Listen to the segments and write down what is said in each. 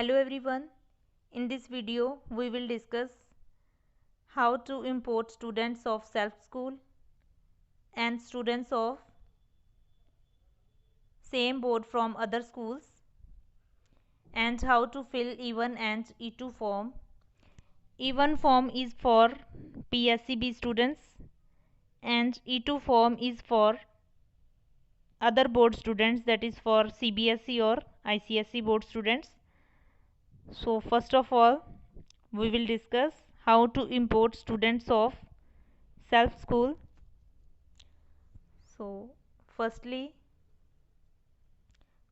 Hello everyone. In this video we will discuss how to import students of self-school and students of same board from other schools and how to fill E1 and E2 form. E1 form is for PSCB students and E2 form is for other board students, that is for CBSE or ICSE board students. So first of all we will discuss how to import students of self school. So firstly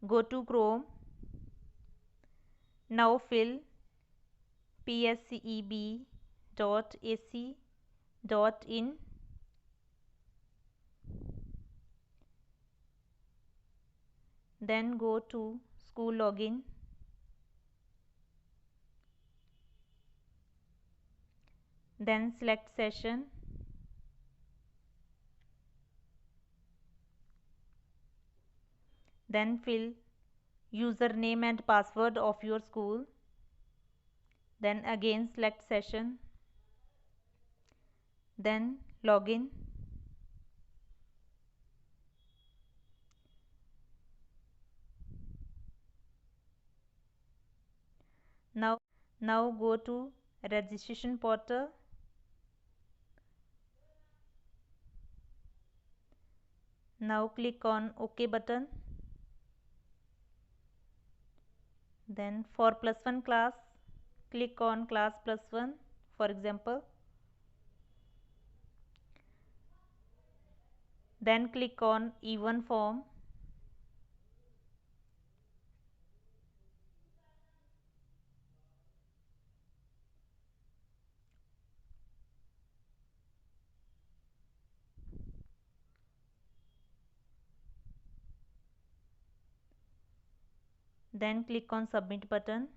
go to Chrome, now fill psceb.ac.in, then go to school login, then select session, then fill username and password of your school, then again select session, then login, now go to registration portal, now click on OK button, then for +1 class click on class +1, for example, then click on E1 form, then click on submit button,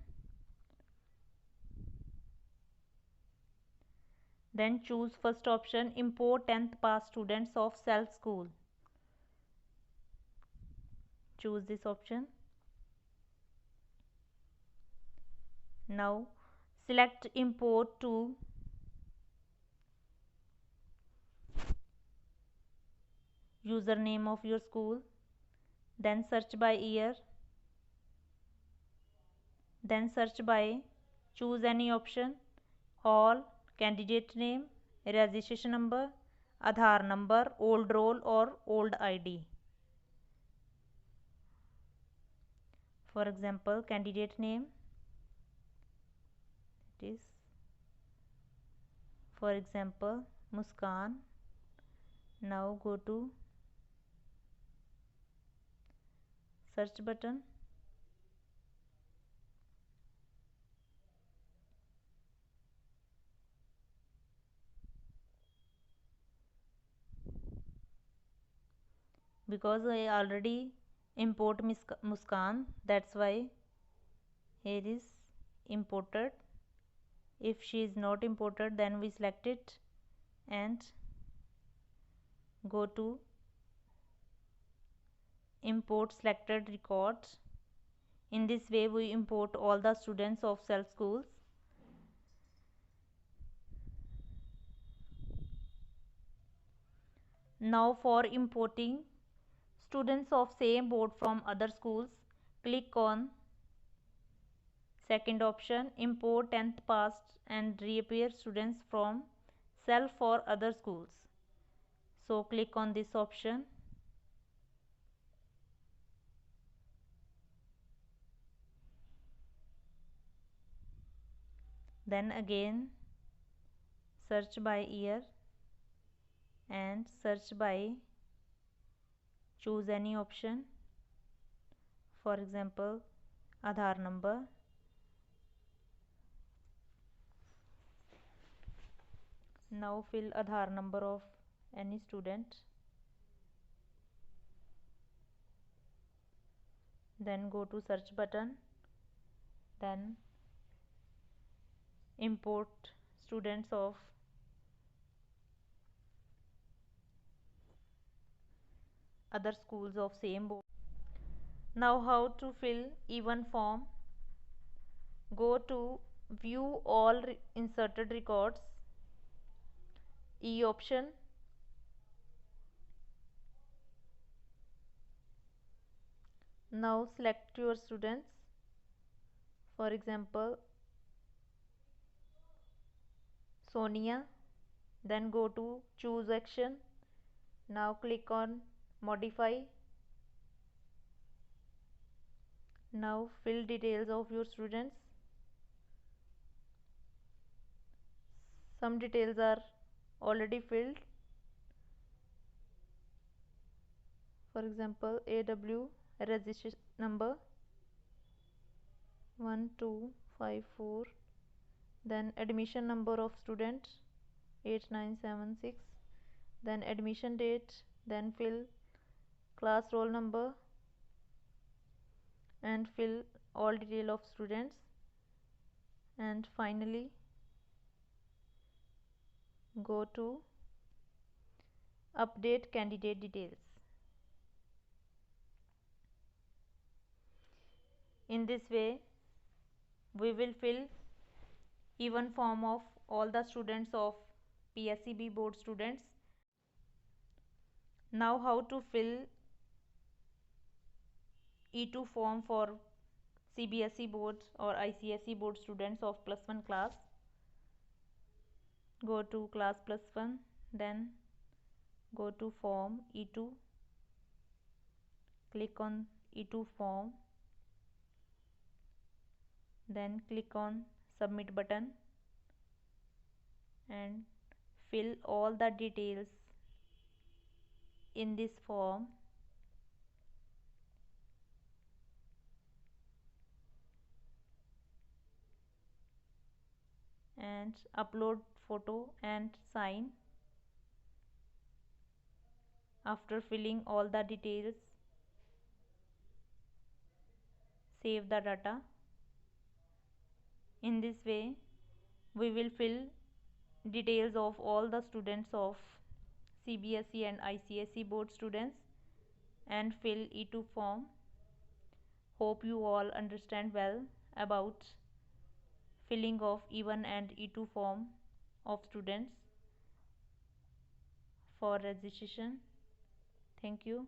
then choose first option, import 10th pass students of self school. Choose this option. Now select import to username of your school, then search by year, then search by, choose any option, all, candidate name, registration number, Aadhaar number, old roll or old ID. For example, candidate name, it is for example Muskan. Now go to search button, because I already import Muskan, that's why here is imported. If she is not imported, then we select it and go to import selected records. In this way we import all the students of self schools. Now for importing students of same board from other schools, click on second option, import 10th passed and reappear students from self for other schools. So click on this option, then again search by year and search by, choose any option, for example Aadhaar number, now fill Aadhaar number of any student, then go to search button, then import students of other schools of same board. Now how to fill E1 form. Go to view all inserted records, E option. Now select your students. For example, Sonia. Then go to choose action. Now click on modify. Now fill details of your students. Some details are already filled. For example, AW registration number 1254. Then admission number of student 8976. Then admission date. Then fill class roll number and fill all detail of students. And finally go to update candidate details. In this way we will fill even form of all the students of PSEB board students. Now how to fill E2 form for CBSE board or ICSE board students of plus 1 class. Go to class plus 1, then go to form E2, click on E2 form, then click on submit button and fill all the details in this form. And upload photo and sign. After filling all the details, save the data. In this way we will fill details of all the students of CBSE and ICSE board students and fill E2 form. Hope you all understand well about filling of E1 and E2 form of students for registration. Thank you.